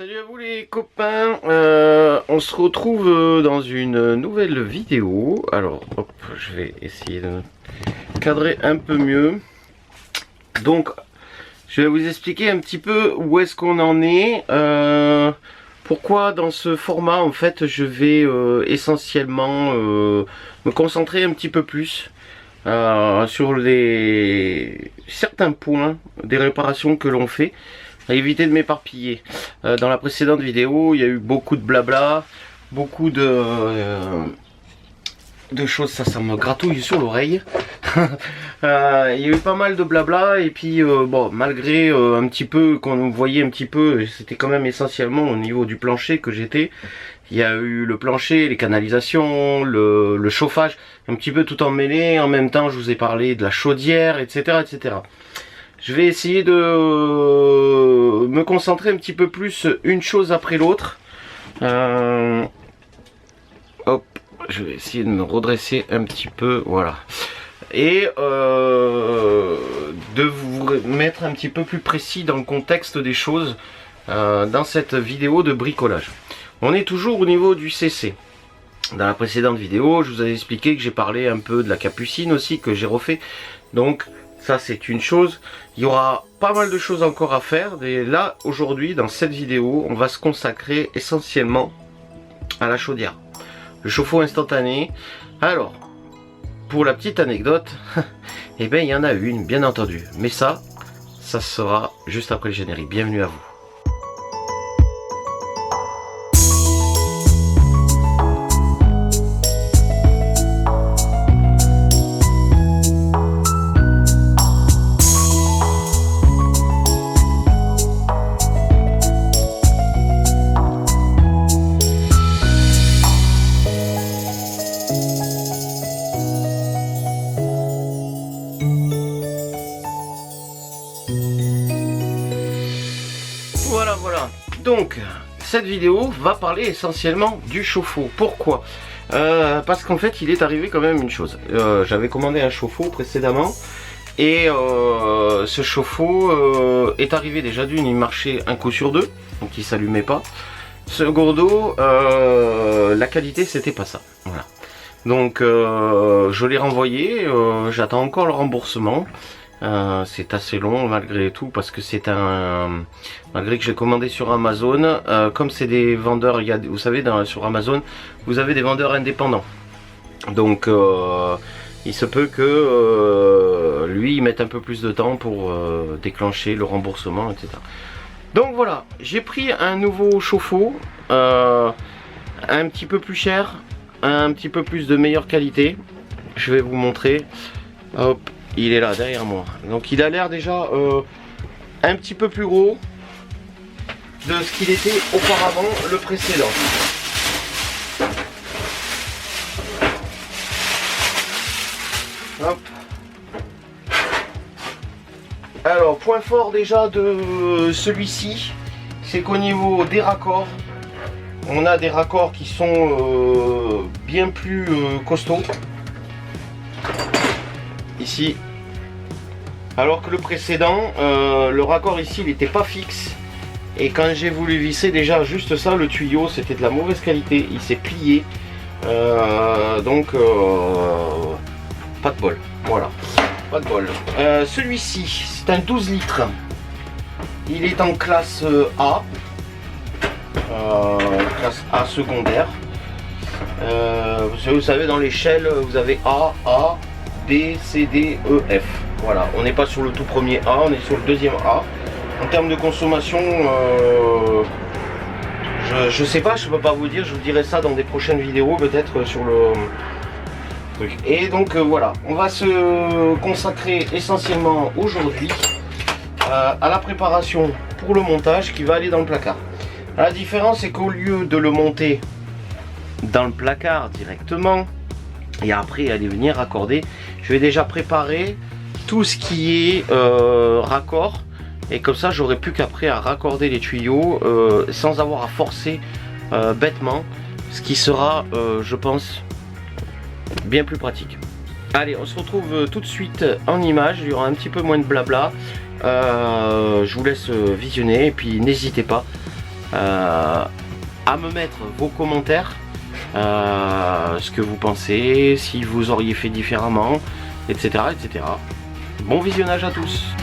Salut à vous les copains, on se retrouve dans une nouvelle vidéo. Alors hop, je vais essayer de cadrer un peu mieux. Donc je vais vous expliquer un petit peu où est-ce qu'on en est. Pourquoi dans ce format en fait je vais essentiellement me concentrer un petit peu plus sur certains points des réparations que l'on fait, à éviter de m'éparpiller. Dans la précédente vidéo, il y a eu beaucoup de blabla, beaucoup de choses, ça me gratouille sur l'oreille. Il y a eu pas mal de blabla et puis bon, malgré un petit peu qu'on voyait un petit peu, c'était quand même essentiellement au niveau du plancher que j'étais. Il y a eu le plancher, les canalisations, le chauffage, un petit peu tout emmêlé. En même temps, je vous ai parlé de la chaudière, etc., etc. Je vais essayer de me concentrer un petit peu plus une chose après l'autre. Hop, je vais essayer de me redresser un petit peu, voilà. Et de vous mettre un petit peu plus précis dans le contexte des choses dans cette vidéo de bricolage. On est toujours au niveau du CC. Dans la précédente vidéo, je vous avais expliqué que j'ai parlé un peu de la capucine aussi, que j'ai refait. Donc ça c'est une chose. Il y aura pas mal de choses encore à faire. Et là aujourd'hui dans cette vidéo on va se consacrer essentiellement à la chaudière, le chauffe-eau instantané. Alors pour la petite anecdote, eh bien il y en a une bien entendu, mais ça sera juste après le générique. Bienvenue à vous. Voilà, donc cette vidéo va parler essentiellement du chauffe-eau. Pourquoi? Parce qu'en fait il est arrivé quand même une chose. J'avais commandé un chauffe-eau précédemment et ce chauffe-eau est arrivé déjà d'une, il marchait un coup sur deux, donc il s'allumait pas. Secondo, la qualité c'était pas ça. Voilà. Donc je l'ai renvoyé, j'attends encore le remboursement. C'est assez long malgré tout parce que c'est malgré que j'ai commandé sur Amazon, comme c'est des vendeurs, vous savez sur Amazon vous avez des vendeurs indépendants, donc il se peut que lui il mette un peu plus de temps pour déclencher le remboursement, etc. Donc voilà, j'ai pris un nouveau chauffe-eau un petit peu plus cher, un petit peu plus de meilleure qualité. Je vais vous montrer. Hop, il est là derrière moi. Donc il a l'air déjà un petit peu plus gros de ce qu'il était auparavant, le précédent. Hop. Alors point fort déjà de celui-ci, c'est qu'au niveau des raccords, on a des raccords qui sont bien plus costauds ici, alors que le précédent, le raccord ici il n'était pas fixe, et quand j'ai voulu visser déjà juste ça, le tuyau c'était de la mauvaise qualité, il s'est plié, donc pas de bol, voilà, pas de bol. Celui-ci c'est un 12 litres, il est en classe A, classe A secondaire. Vous savez dans l'échelle vous avez A, B, C, D, E, F. Voilà, on n'est pas sur le tout premier A, on est sur le deuxième A. En termes de consommation, je sais pas, je peux pas vous dire, je vous dirai ça dans des prochaines vidéos peut-être sur le truc. Et donc voilà, on va se consacrer essentiellement aujourd'hui à la préparation pour le montage qui va aller dans le placard. La différence c'est qu'au lieu de le monter dans le placard directement et après aller venir raccorder, je vais déjà préparer tout ce qui est raccord, et comme ça j'aurai plus qu'après à raccorder les tuyaux sans avoir à forcer bêtement, ce qui sera je pense bien plus pratique. Allez, on se retrouve tout de suite en image, il y aura un petit peu moins de blabla. Je vous laisse visionner et puis n'hésitez pas à me mettre vos commentaires, ce que vous pensez, si vous auriez fait différemment, etc. etc. Bon visionnage à tous.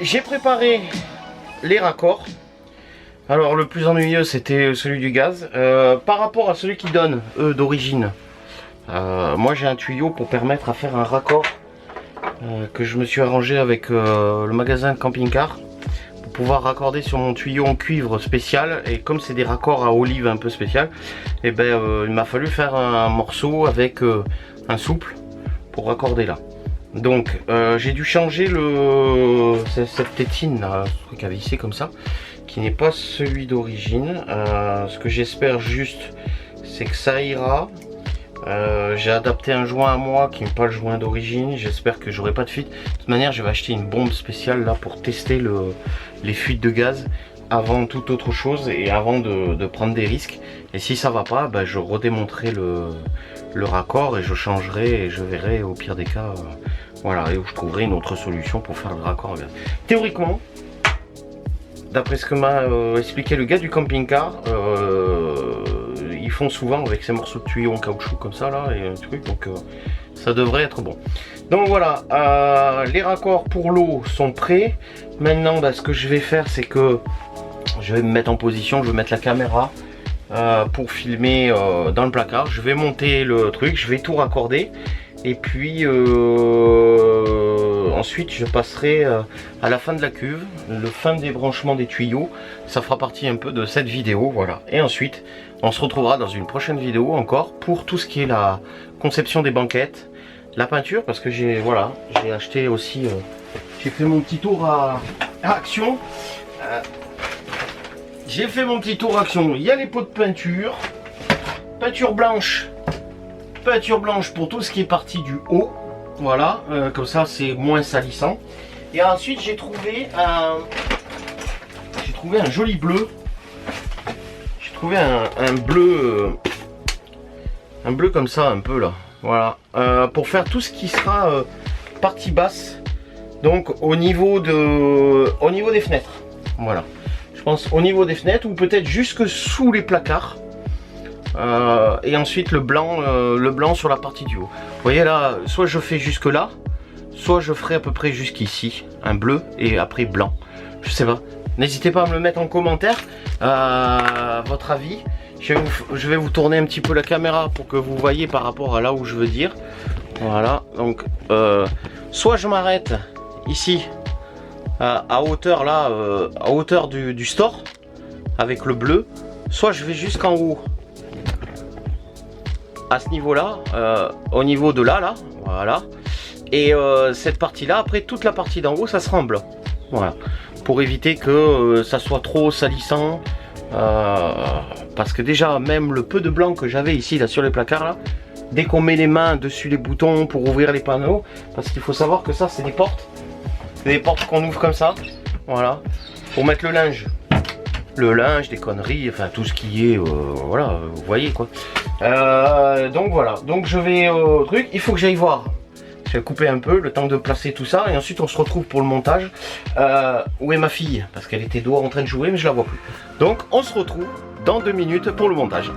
J'ai préparé les raccords. Alors le plus ennuyeux c'était celui du gaz. Par rapport à celui qui donne, eux, d'origine, moi j'ai un tuyau pour permettre à faire un raccord que je me suis arrangé avec le magasin de camping-car pour pouvoir raccorder sur mon tuyau en cuivre spécial. Et comme c'est des raccords à olive un peu spécial, et ben il m'a fallu faire un morceau avec un souple pour raccorder là. Donc j'ai dû changer cette tétine là, ce truc à visser comme ça, qui n'est pas celui d'origine. Ce que j'espère juste, c'est que ça ira. J'ai adapté un joint à moi qui n'est pas le joint d'origine. J'espère que j'aurai pas de fuite. De toute manière, je vais acheter une bombe spéciale là pour tester les fuites de gaz avant toute autre chose et avant de prendre des risques. Et si ça va pas, bah, je redémonterai le raccord et je changerai et je verrai au pire des cas, voilà, et où je trouverai une autre solution pour faire le raccord à gaz. Théoriquement, d'après ce que m'a expliqué le gars du camping-car, ils font souvent avec ces morceaux de tuyaux en caoutchouc comme ça là et un truc, donc ça devrait être bon. Donc voilà, les raccords pour l'eau sont prêts. Maintenant, bah, ce que je vais faire, c'est que je vais me mettre en position, je vais mettre la caméra pour filmer dans le placard. Je vais monter le truc, je vais tout raccorder et puis ensuite je passerai à la fin de la cuve, le fin de débranchement des tuyaux. Ça fera partie un peu de cette vidéo, voilà. Et ensuite on se retrouvera dans une prochaine vidéo encore pour tout ce qui est la conception des banquettes, la peinture, parce que j'ai acheté aussi, j'ai fait mon petit tour à Action. J'ai fait mon petit tour Action. Il y a les pots de peinture, peinture blanche pour tout ce qui est parti du haut, voilà, comme ça c'est moins salissant. Et ensuite j'ai trouvé un joli bleu. J'ai trouvé un bleu comme ça un peu là, voilà, pour faire tout ce qui sera partie basse, donc au niveau des fenêtres, voilà. Je pense au niveau des fenêtres ou peut-être jusque sous les placards. Et ensuite le blanc sur la partie du haut. Vous voyez là, soit je fais jusque là, soit je ferai à peu près jusqu'ici, un bleu et après blanc. Je sais pas. N'hésitez pas à me le mettre en commentaire, votre avis. Je vais vous tourner un petit peu la caméra pour que vous voyez par rapport à là où je veux dire. Voilà, donc soit je m'arrête ici à hauteur là, à hauteur du store avec le bleu, soit je vais jusqu'en haut à ce niveau là, au niveau de là, voilà. Et cette partie là, après toute la partie d'en haut, ça sera en blanc, voilà, pour éviter que ça soit trop salissant, parce que déjà même le peu de blanc que j'avais ici là sur les placards là, dès qu'on met les mains dessus les boutons pour ouvrir les panneaux, parce qu'il faut savoir que ça c'est des portes qu'on ouvre comme ça, voilà, pour mettre le linge, des conneries, enfin tout ce qui est, voilà, vous voyez quoi. Donc voilà, donc je vais au truc, il faut que j'aille voir. Je vais couper un peu, le temps de placer tout ça, et ensuite on se retrouve pour le montage. Où est ma fille? Parce qu'elle était dehors en train de jouer, mais je la vois plus. Donc on se retrouve dans 2 minutes pour le montage.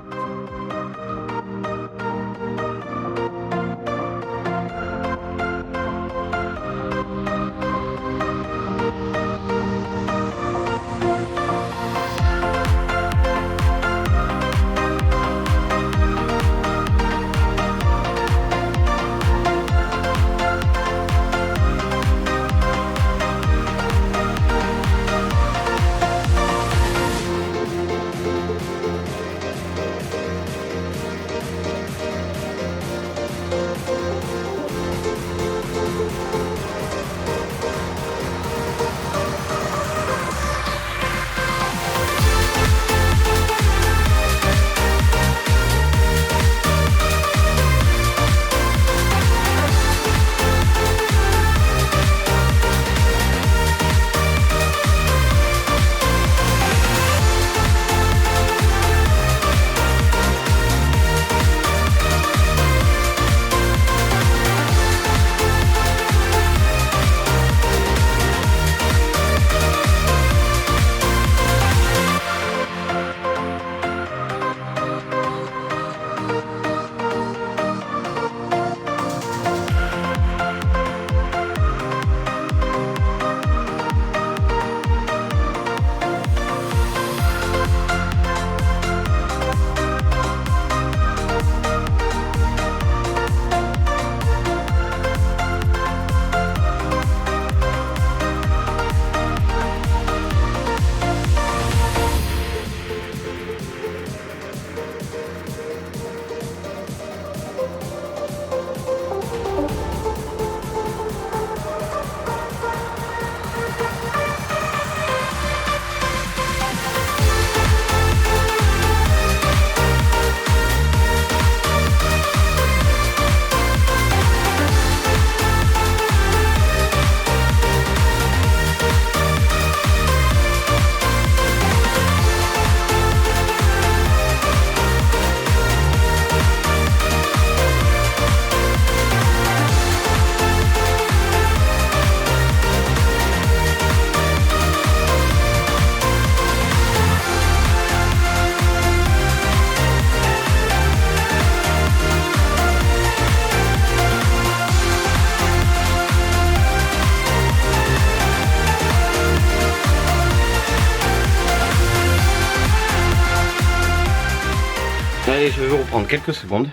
vais reprendre quelques secondes.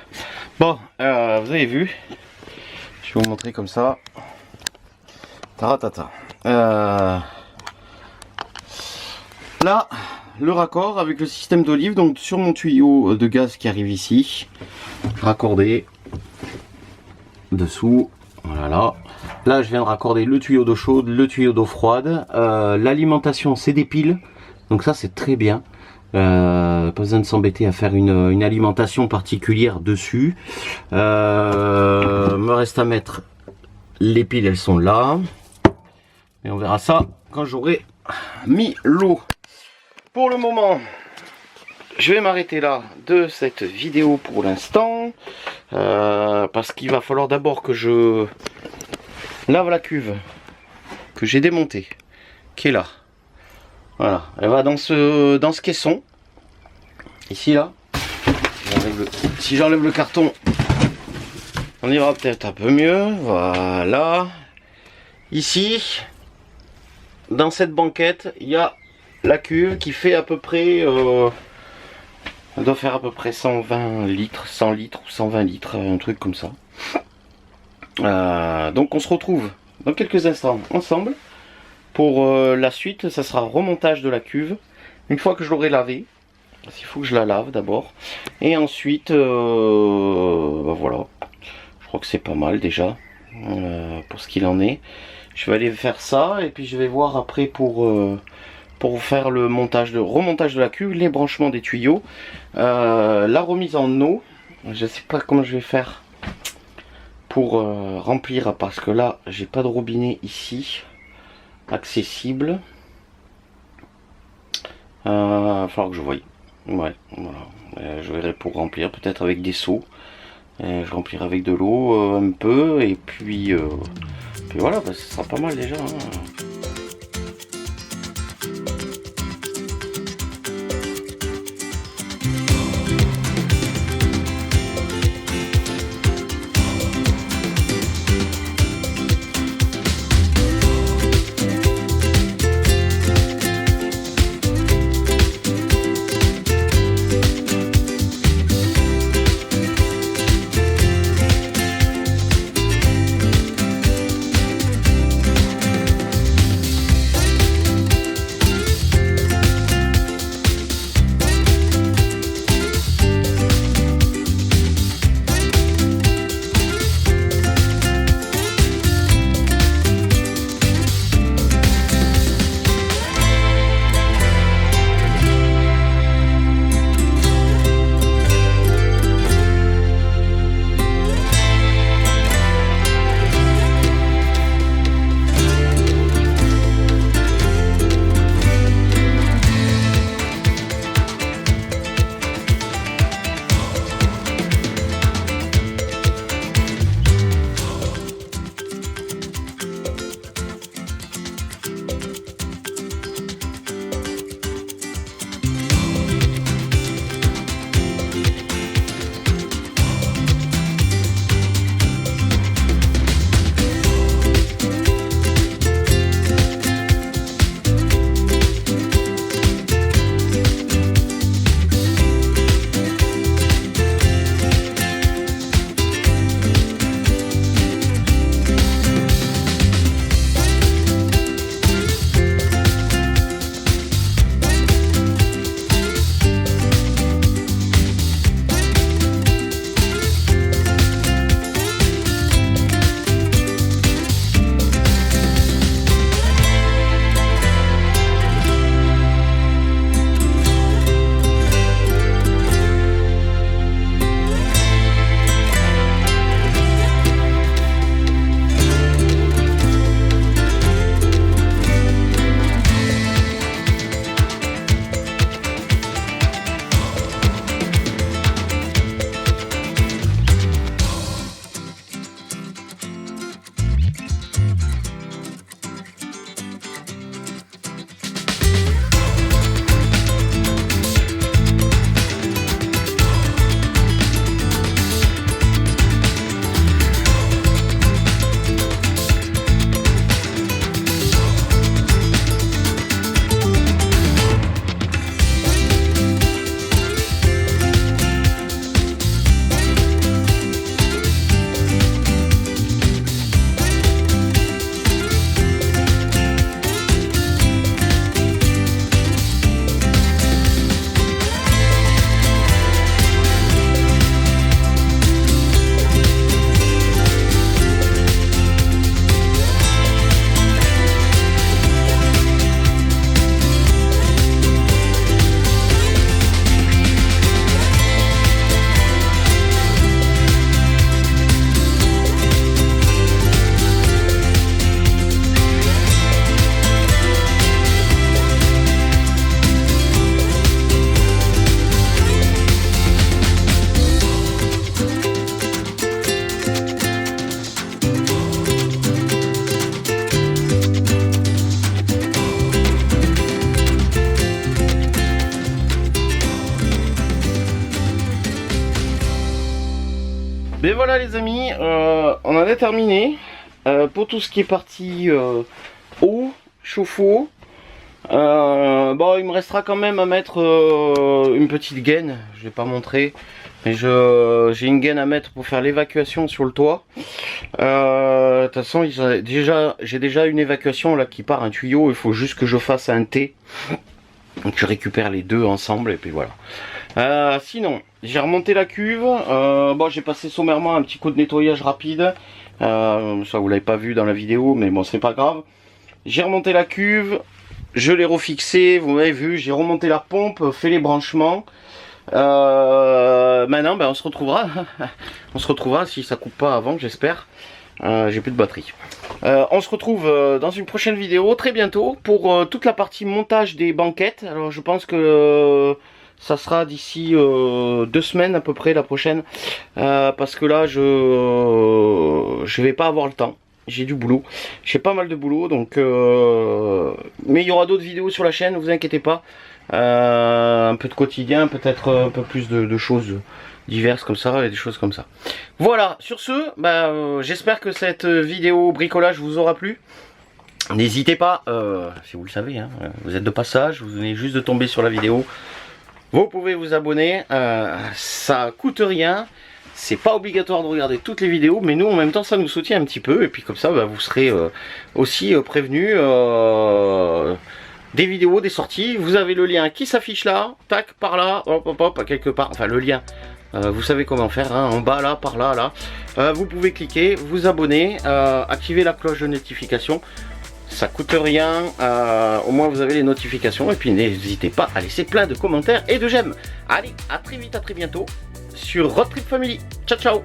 Bon, vous avez vu, je vais vous montrer comme ça. Taratata. Là, le raccord avec le système d'olive, donc sur mon tuyau de gaz qui arrive ici, raccordé dessous. Voilà. Là, je viens de raccorder le tuyau d'eau chaude, le tuyau d'eau froide. L'alimentation, c'est des piles, donc ça c'est très bien. Pas besoin de s'embêter à faire une alimentation particulière dessus. Me reste à mettre les piles, elles sont là. Et on verra ça quand j'aurai mis l'eau. Pour le moment, je vais m'arrêter là de cette vidéo pour l'instant. Parce qu'il va falloir d'abord que je lave la cuve que j'ai démontée, qui est là. Voilà, elle va dans ce caisson. Ici là. Si j'enlève le carton, on ira peut-être un peu mieux. Voilà. Ici, dans cette banquette, il y a la cuve qui fait à peu près... elle doit faire à peu près 120 litres, 100 litres ou 120 litres, un truc comme ça. Donc on se retrouve dans quelques instants ensemble. Pour la suite, ça sera remontage de la cuve. Une fois que je l'aurai lavée, parce qu'il faut que je la lave d'abord. Et ensuite, voilà. Je crois que c'est pas mal déjà, pour ce qu'il en est. Je vais aller faire ça, et puis je vais voir après pour faire le remontage de la cuve, les branchements des tuyaux, la remise en eau. Je sais pas comment je vais faire pour remplir, parce que là, j'ai pas de robinet ici accessible. Il va falloir que je voie. Ouais, voilà. Je verrai pour remplir, peut-être avec des seaux. Je remplirai avec de l'eau un peu, et puis voilà, bah, ça sera pas mal déjà. Hein. voilà les amis, on en a terminé pour tout ce qui est partie eau, chauffe-eau. Bon, il me restera quand même à mettre une petite gaine, je vais pas montrer, mais j'ai une gaine à mettre pour faire l'évacuation sur le toit. De toute façon, j'ai déjà une évacuation là qui part, un tuyau, il faut juste que je fasse un T. Donc je récupère les deux ensemble et puis voilà. Sinon, j'ai remonté la cuve. Bon, j'ai passé sommairement un petit coup de nettoyage rapide. Ça vous l'avez pas vu dans la vidéo, mais bon, c'est pas grave. J'ai remonté la cuve, je l'ai refixé. Vous m'avez vu, j'ai remonté la pompe, fait les branchements. Maintenant, ben, on se retrouvera si ça coupe pas avant, j'espère. J'ai plus de batterie. On se retrouve dans une prochaine vidéo très bientôt pour toute la partie montage des banquettes. Alors je pense que ça sera d'ici 2 semaines à peu près la prochaine, parce que là je vais pas avoir le temps. J'ai du boulot, j'ai pas mal de boulot, donc mais il y aura d'autres vidéos sur la chaîne, ne vous inquiétez pas. Un peu de quotidien, peut-être un peu plus de choses diverses comme ça et des choses comme ça. Voilà, sur ce, j'espère que cette vidéo bricolage vous aura plu. N'hésitez pas, si vous le savez, hein, vous êtes de passage, vous venez juste de tomber sur la vidéo, vous pouvez vous abonner, ça coûte rien. C'est pas obligatoire de regarder toutes les vidéos, mais nous en même temps ça nous soutient un petit peu, et puis comme ça vous serez aussi prévenus des vidéos, des sorties. Vous avez le lien qui s'affiche là, tac, par là, hop, hop, hop, quelque part, enfin le lien, vous savez comment faire, hein, en bas là, par là, là. Vous pouvez cliquer, vous abonner, activer la cloche de notification. Ça coûte rien, au moins vous avez les notifications, et puis n'hésitez pas à laisser plein de commentaires et de j'aime. Allez, à très vite, à très bientôt sur Road Trip Family. Ciao ciao.